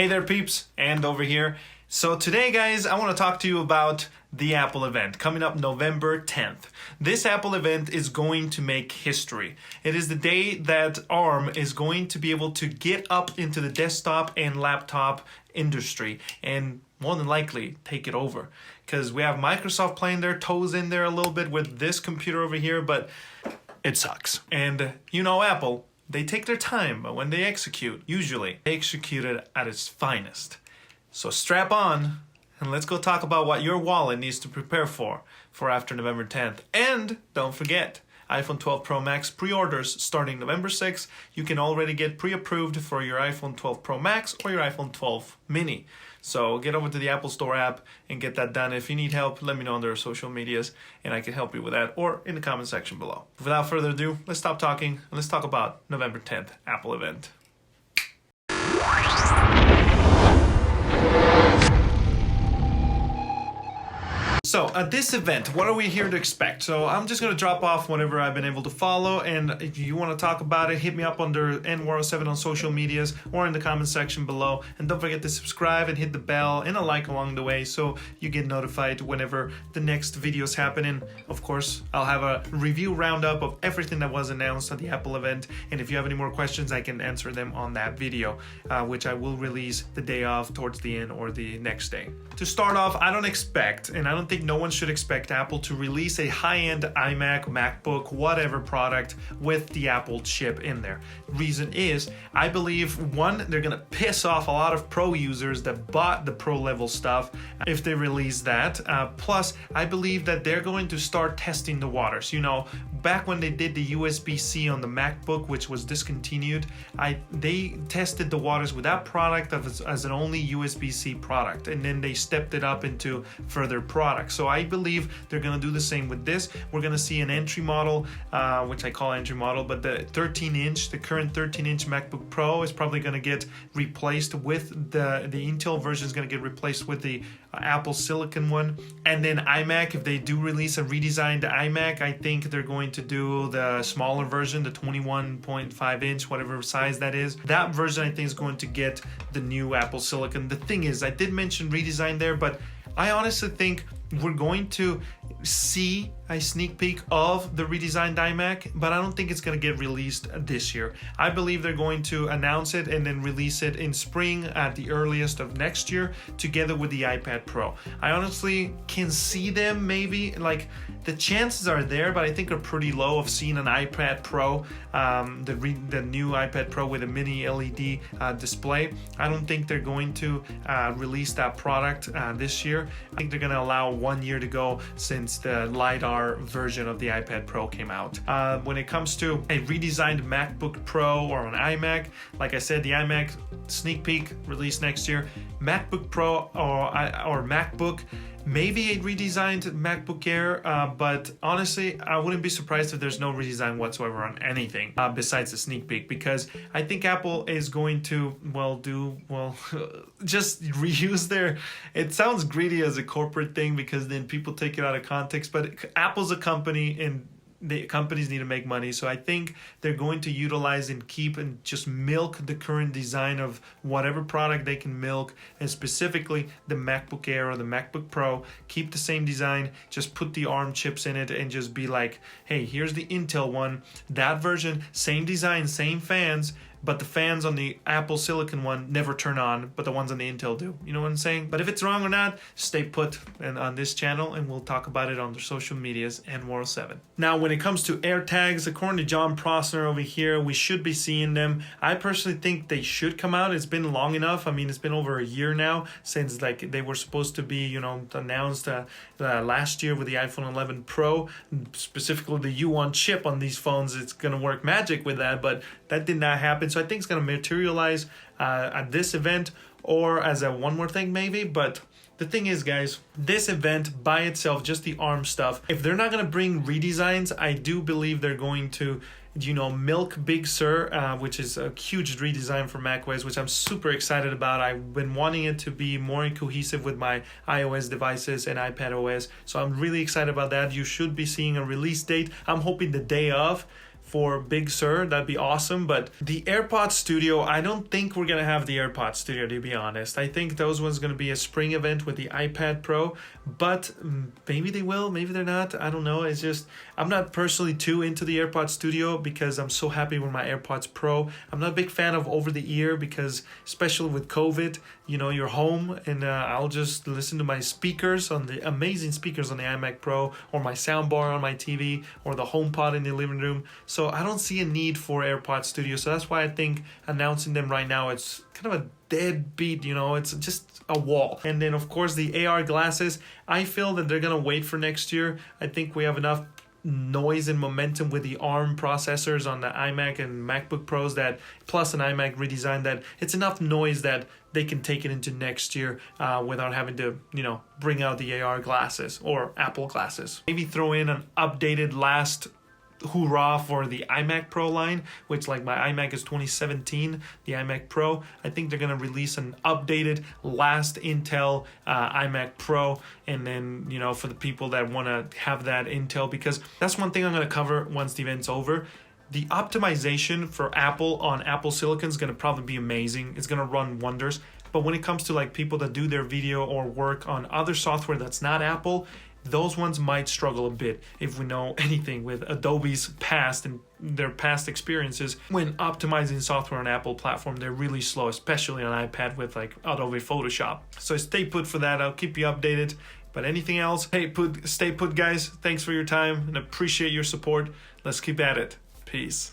Hey there peeps, and over here. So today guys, I want to talk to you about the Apple event coming up November 10th. This Apple event is going to make history. It is the day that ARM is going to be able to get up into the desktop and laptop industry and more than likely take it over. Because we have Microsoft playing their toes in there a little bit with this computer over here, but it sucks. And you know Apple, they take their time, but when they execute, usually they execute it at its finest. So strap on and let's go talk about what your wallet needs to prepare for after November 10th. And don't forget, iPhone 12 Pro Max pre-orders starting November 6th. You can already get pre-approved for your iPhone 12 Pro Max or your iPhone 12 mini. So get over to the Apple Store app and get that done. If you need help, let me know on their social medias and I can help you with that or in the comment section below. Without further ado, let's stop talking and let's talk about November 10th Apple event. So at this event, what are we here to expect? So I'm just going to drop off whatever I've been able to follow, and if you want to talk about it, hit me up under NWar07 on social medias or in the comment section below. And don't forget to subscribe and hit the bell and a like along the way so you get notified whenever the next videos happen. And of course, I'll have a review roundup of everything that was announced at the Apple event. And if you have any more questions, I can answer them on that video, which I will release the day of towards the end or the next day. To start off, I don't expect, and I don't think no one should expect Apple to release a high-end iMac, MacBook, whatever product with the Apple chip in there. Reason is, I believe, one, they're gonna piss off a lot of Pro users that bought the Pro level stuff if they release that. Plus, I believe that they're going to start testing the waters. You know, back when they did the USB-C on the MacBook, which was discontinued, they tested the waters with that product as an only USB-C product, and then they stepped it up into further products. So I believe they're going to do the same with this. We're going to see an entry model, which I call entry model, but the 13-inch, the current 13-inch MacBook Pro is probably going to get replaced with the Intel version is going to get replaced with the Apple Silicon one. And then iMac, if they do release a redesigned iMac, I think they're going to do the smaller version, the 21.5 inch, whatever size that is. That version I think is going to get the new Apple Silicon. The thing is, I did mention redesign there, but I honestly think we're going to see a sneak peek of the redesigned iMac, but I don't think it's going to get released this year. I believe they're going to announce it and then release it in spring at the earliest of next year together with the iPad Pro. I honestly can see them maybe, like, the chances are there, but I think are pretty low of seeing an iPad Pro, the new iPad Pro with a mini LED display. I don't think they're going to release that product this year. I think they're going to allow 1 year to go since the LiDAR version of the iPad Pro came out. When it comes to a redesigned MacBook Pro or an iMac, like I said, the iMac sneak peek released next year. MacBook Pro or MacBook, maybe a redesigned MacBook Air, but honestly, I wouldn't be surprised if there's no redesign whatsoever on anything besides the sneak peek, because I think Apple is going to, just reuse their, it sounds greedy as a corporate thing because then people take it out of context, but Apple's a company and the companies need to make money, so I think they're going to utilize and keep and just milk the current design of whatever product they can milk, and specifically the MacBook Air or the MacBook Pro. Keep the same design, just put the ARM chips in it and just be like, hey, here's the Intel one, that version, same design, same fans, but the fans on the Apple Silicon one never turn on, but the ones on the Intel do. You know what I'm saying? But if it's wrong or not, stay put and on this channel, and we'll talk about it on the social medias and NWar07. Now, when it comes to Airtags, according to John Prosser over here, we should be seeing them. I personally think they should come out. It's been long enough. I mean, it's been over a year now since like they were supposed to be, you know, announced last year with the iPhone 11 Pro, specifically the U1 chip on these phones. It's going to work magic with that, but that did not happen. So I think it's going to materialize at this event or as a one more thing maybe. But the thing is, guys, this event by itself, just the ARM stuff, if they're not going to bring redesigns, I do believe they're going to, you know, milk Big Sur, which is a huge redesign for macOS, which I'm super excited about. I've been wanting it to be more cohesive with my iOS devices and iPadOS, so I'm really excited about that. You should be seeing a release date. I'm hoping the day of for Big Sur, that'd be awesome. But the AirPods Studio, I don't think we're gonna have the AirPods Studio, to be honest. I think those ones gonna be a spring event with the iPad Pro, but maybe they will, maybe they're not. I don't know. It's just, I'm not personally too into the AirPods Studio because I'm so happy with my AirPods Pro. I'm not a big fan of over the ear because, especially with COVID, you know, you're home and I'll just listen to my speakers on the amazing speakers on the iMac Pro, or my soundbar on my TV, or the HomePod in the living room. So I don't see a need for AirPods Studio. So that's why I think announcing them right now, it's kind of a dead beat, you know, it's just a wall. And then of course the AR glasses, I feel that they're gonna wait for next year. I think we have enough noise and momentum with the ARM processors on the iMac and MacBook Pros, that plus an iMac redesigned, that it's enough noise that they can take it into next year without having to, you know, bring out the AR glasses or Apple glasses. Maybe throw in an updated last hoorah for the iMac Pro line, which, like, my iMac is 2017, the iMac Pro. I think they're gonna release an updated last Intel iMac Pro, and then, you know, for the people that want to have that Intel, because that's one thing I'm gonna cover once the event's over. The optimization for Apple on Apple Silicon is gonna probably be amazing. It's gonna run wonders. But when it comes to like people that do their video or work on other software that's not Apple, those ones might struggle a bit, if we know anything with Adobe's past and their past experiences. When optimizing software on Apple platform, they're really slow, especially on iPad with like Adobe Photoshop. So stay put for that. I'll keep you updated. But anything else, hey, stay put, guys. Thanks for your time and appreciate your support. Let's keep at it. Peace.